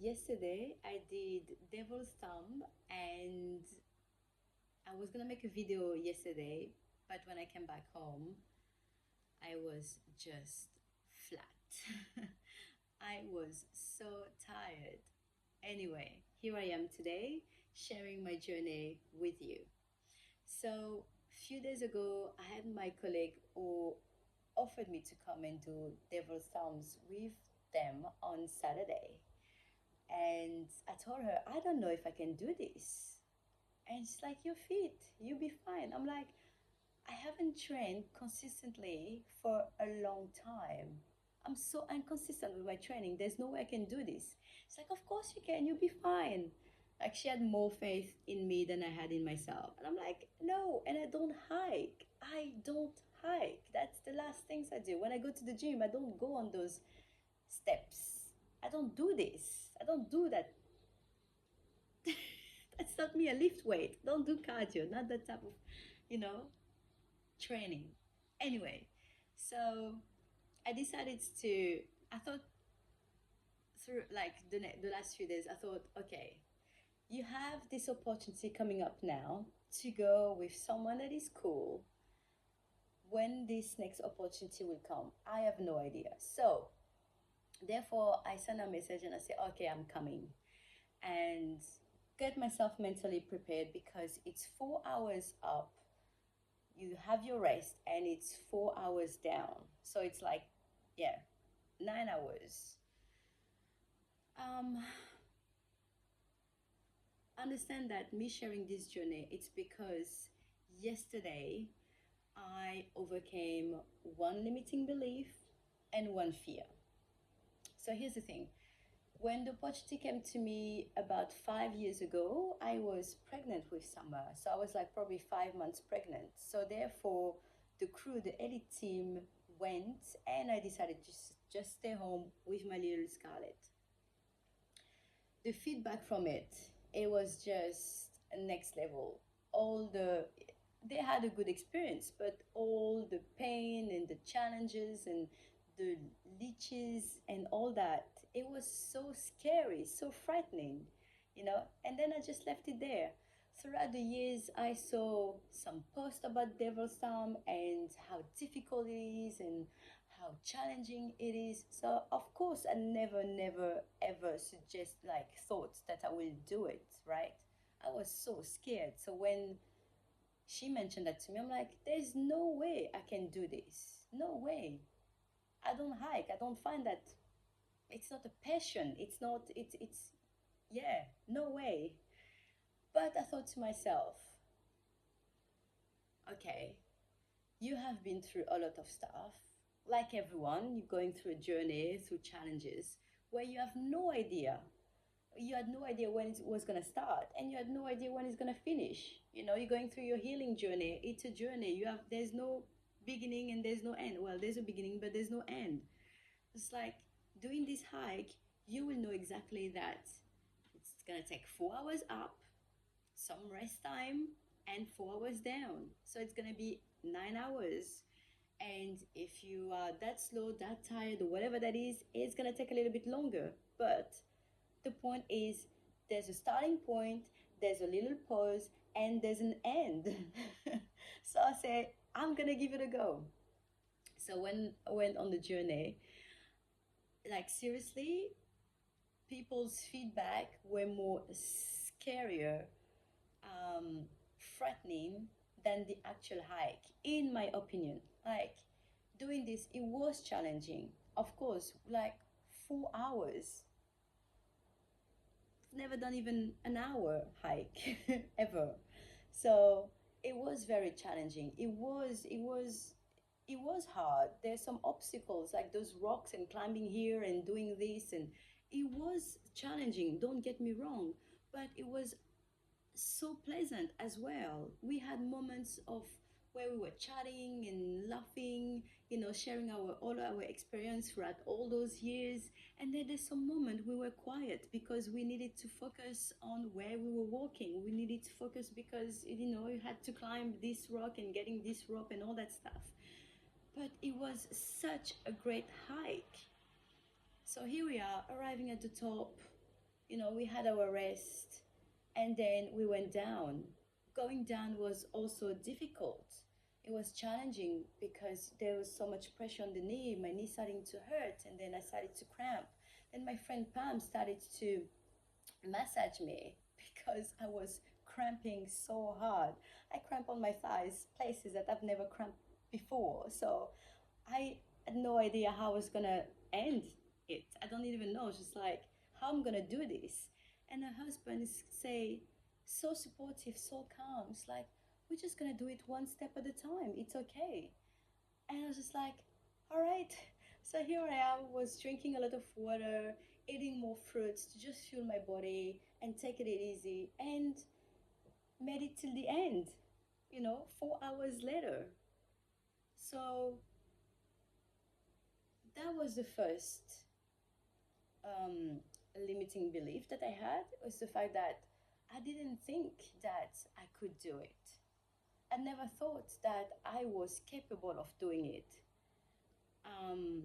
Yesterday I did Devil's Thumb and I was gonna make a video yesterday, but when I came back home, I was just flat. I was so tired. Anyway, here I am today sharing my journey with you. So, a few days ago, I had my colleague who offered me to come and do Devil's Thumbs with them on Saturday. And I told her, I don't know if I can do this. And she's like, you're fit, you'll be fine. I'm like, I haven't trained consistently for a long time. I'm so inconsistent with my training. There's no way I can do this. She's like, of course you can, you'll be fine. Like she had more faith in me than I had in myself. And I'm like, no, and I don't hike. I don't hike. That's the last things I do. When I go to the gym, I don't go on those steps. I don't do this. I don't do that. That's not me. I lift weight. Don't do cardio. Not that type of, you know, training. Anyway, so I decided to. I thought through like the last few days. I thought, okay, you have this opportunity coming up now to go with someone that is cool. When this next opportunity will come, I have no idea. So therefore, I send a message and I say, okay, I'm coming, and get myself mentally prepared because it's 4 hours up, you have your rest, and it's 4 hours down. So it's like, yeah, 9 hours. Um, understand that me sharing this journey, it's because yesterday I overcame one limiting belief and one fear. So here's the thing. When the opportunity came to me about 5 years ago, I was pregnant with Summer. So I was like probably 5 months pregnant. So therefore, the crew, the elite team went, and I decided to just stay home with my little Scarlett. The feedback from it was just next level. All the they had a good experience, but all the pain and the challenges and the leeches and all that, it was so scary, so frightening. And then I just left it there. Throughout the years, I saw some posts about Devil's Thumb and how difficult it is and how challenging it is. So of course, I never, ever suggest like thoughts that I will do it, right? I was so scared. So when she mentioned that to me, I'm like, there's no way I can do this. No way. I don't hike. I don't find that it's not a passion. It's not, yeah, no way. But I thought to myself, okay, you have been through a lot of stuff. Like everyone, you're going through a journey, through challenges where you have no idea. You had no idea when it was going to start, and you had no idea when it's going to finish. You're going through your healing journey. It's a journey. There's no beginning and there's no end. Well, there's a beginning, but there's no end. It's like doing this hike, you will know exactly that it's going to take 4 hours up, some rest time, and 4 hours down. So it's going to be 9 hours. And if you are that slow, that tired, or whatever that is, it's going to take a little bit longer. But the point is, there's a starting point, there's a little pause, and there's an end. So I say, I'm going to give it a go. So when I went on the journey, like seriously, people's feedback were more scarier, um, threatening than the actual hike, in my opinion. Like doing this, it was challenging. Of course, like 4 hours. I've never done even an hour hike ever. So it was very challenging. It was hard. There's some obstacles like those rocks and climbing here and doing this, and it was challenging, don't get me wrong, but it was so pleasant as well. We had moments of where we were chatting and laughing, sharing all our experience throughout all those years. And then there's some moment we were quiet because we needed to focus on where we were walking. We needed to focus because you had to climb this rock and getting this rope and all that stuff. But it was such a great hike. So here we are arriving at the top. we had our rest, and then we went down. Going down was also difficult. It was challenging because there was so much pressure on the knee. My knee starting to hurt, and then I started to cramp. Then my friend Pam started to massage me because I was cramping so hard. I cramp on my thighs, places that I've never cramped before. So I had no idea how I was gonna end it. I don't even know. Just like how I'm gonna do this. And her husband say, so supportive, so calm. It's like we're just gonna do it one step at a time. It's okay. And I was just like, all right. So here I am, was drinking a lot of water, eating more fruits to just fuel my body and take it easy, and made it till the end, 4 hours later. So that was the first um, limiting belief that I had, was the fact that I didn't think that I could do it. I never thought that I was capable of doing it. Um,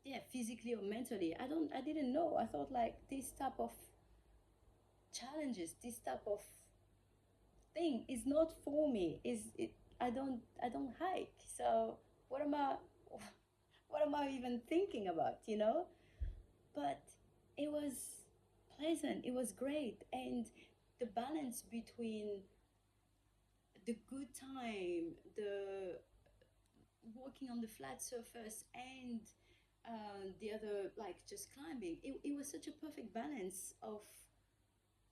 yeah, physically or mentally. I didn't know. I thought like this type of challenges, this type of thing is not for me. Is it I don't hike. So what am I what am I even thinking about? But it was pleasant, it was great. And the balance between the good time, the walking on the flat surface, and the other, like just climbing, it was such a perfect balance of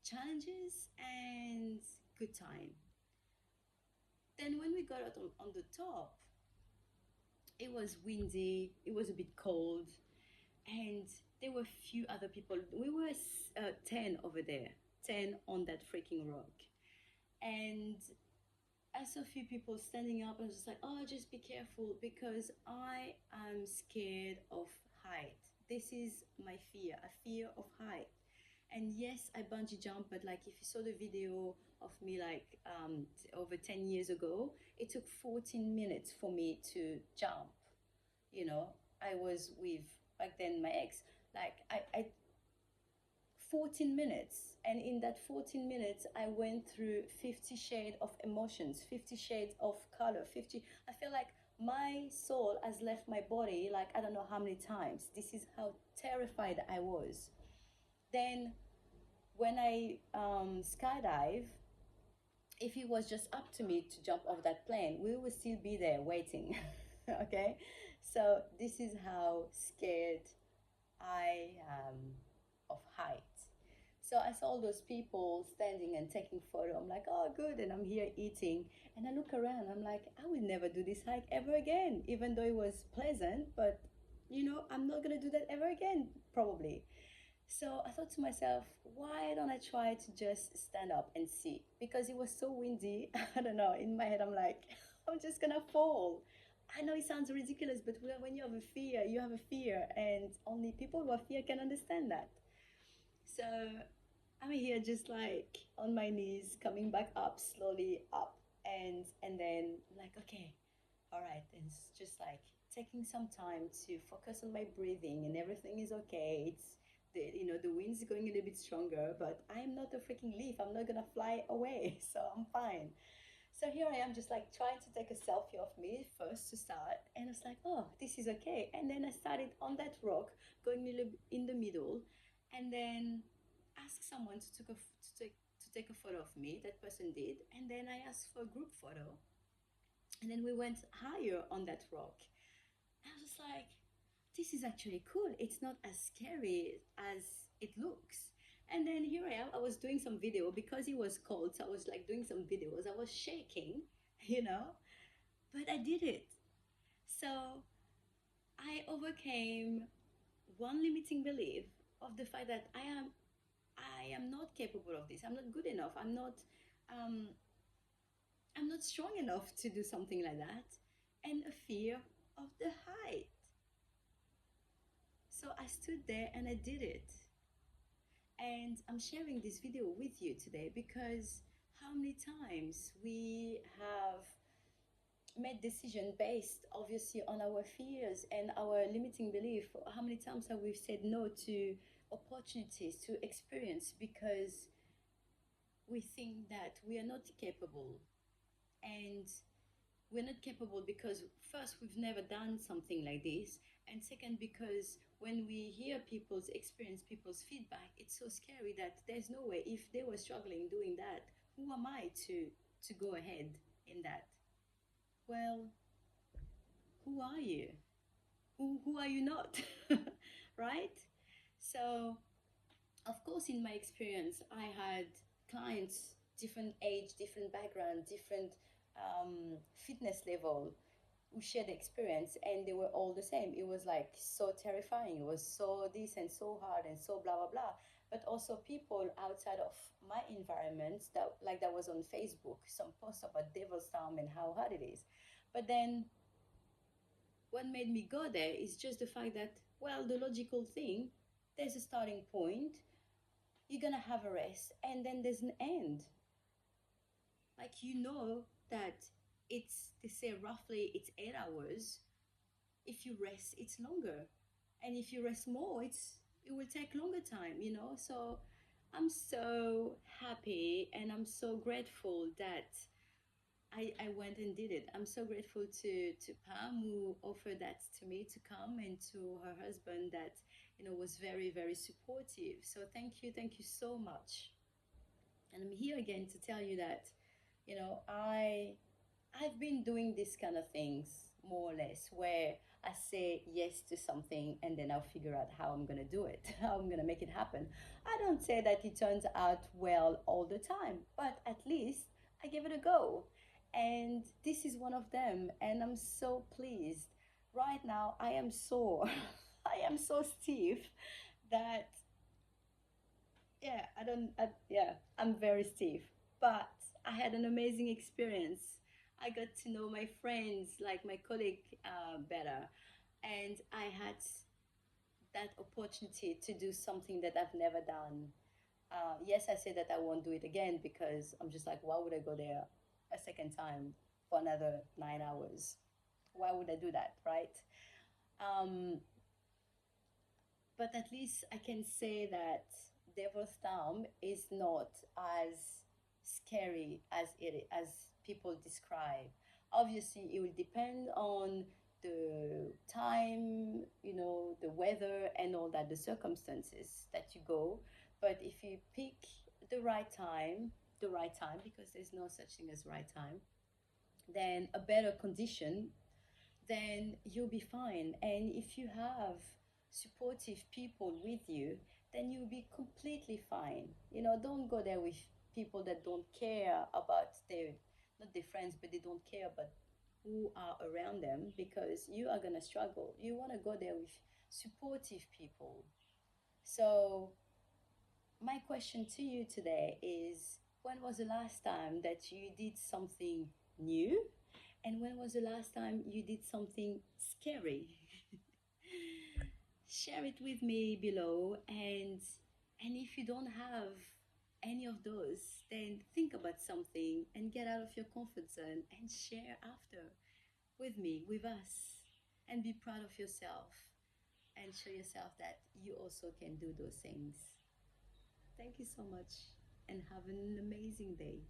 challenges and good time. Then when we got out on the top, it was windy, it was a bit cold, and there were a few other people. We were 10 over there, 10 on that freaking rock. And I saw a few people standing up, and I was just like, oh, just be careful because I am scared of height. This is my fear, a fear of height. And yes, I bungee jump, but like if you saw the video of me like over 10 years ago, it took 14 minutes for me to jump. I was with back then my ex, like I 14 minutes, and in that 14 minutes I went through 50 shades of emotions, 50 shades of color, 50. I feel like my soul has left my body like I don't know how many times. This is how terrified I was. Then when I skydive, if it was just up to me to jump off that plane, we would still be there waiting. Okay, so this is how scared I am of height. So I saw all those people standing and taking photo. I'm like, oh, good. And I'm here eating. And I look around. I'm like, I will never do this hike ever again, even though it was pleasant. But, I'm not going to do that ever again, probably. So I thought to myself, why don't I try to just stand up and see? Because it was so windy. I don't know. In my head, I'm like, I'm just going to fall. I know it sounds ridiculous, but when you have a fear, you have a fear. And only people who have fear can understand that. So I'm here just like on my knees, coming back up, slowly up. And then like, okay, all right. And it's just like taking some time to focus on my breathing, and everything is okay. It's the wind's going a little bit stronger, but I'm not a freaking leaf. I'm not gonna fly away, so I'm fine. So here I am, just like trying to take a selfie of me first to start, and I was like, oh, this is okay. And then I started on that rock, going a little in the middle, and then asked someone to take a photo of me. That person did, and then I asked for a group photo, and then we went higher on that rock. I was just like, this is actually cool. It's not as scary as it looks. And then here I am. I was doing some video because it was cold. So I was like doing some videos. I was shaking, you know, but I did it. So I overcame one limiting belief of the fact that I am not capable of this. I'm not good enough. Um, I'm not strong enough to do something like that. And a fear of the height. So I stood there and I did it. And I'm sharing this video with you today because how many times we have made decision based obviously on our fears and our limiting belief. How many times have we said no to opportunities to experience because we think that we are not capable. And we're not capable because, first, we've never done something like this. And second, because when we hear people's experience, people's feedback, it's so scary that there's no way. If they were struggling doing that, who am I to go ahead in that? Well, who are you? Who are you not? Right? So, of course, in my experience, I had clients, different age, different background, different fitness level, who shared the experience, and they were all the same. It was like so terrifying. It was so this and so hard and so blah blah blah. But also people outside of my environment, that like that was on Facebook, some posts about Devil's Town and how hard it is. But then what made me go there is just the fact that, well, the logical thing, there's a starting point, you're gonna have a rest, and then there's an end. Like, that they say roughly it's 8 hours. If you rest, it's longer, and if you rest more, it will take longer time. So I'm so happy and I'm so grateful that I went and did it. I'm so grateful to Pam, who offered that to me to come, and to her husband that was very, very supportive. So thank you so much. And I'm here again to tell you that I've been doing this kind of things more or less, where I say yes to something and then I'll figure out how I'm gonna do it, how I'm gonna make it happen. I don't say that it turns out well all the time, but at least I give it a go. And this is one of them, and I'm so pleased. Right now, I am so, I am so stiff that, yeah, I don't, yeah, I'm very stiff. But I had an amazing experience. I got to know my friends, like my colleague, better. And I had that opportunity to do something that I've never done. Yes, I say that I won't do it again because I'm just like, why would I go there a second time for another 9 hours? Why would I do that, right? Um, but at least I can say that Devil's Town is not as scary as people describe. Obviously, it will depend on the time, the weather and all that, the circumstances that you go. But if you pick the right time, because there's no such thing as right time, then a better condition, then you'll be fine. And if you have supportive people with you, then you'll be completely fine. Don't go there with people that don't care about not their friends, but they don't care about who are around them, because you are going to struggle. You want to go there with supportive people. So, my question to you today is, when was the last time that you did something new? And when was the last time you did something scary? Share it with me below. And if you don't have any of those, then think about something and get out of your comfort zone and share after with me, with us. And be proud of yourself and show yourself that you also can do those things. Thank you so much and have an amazing day.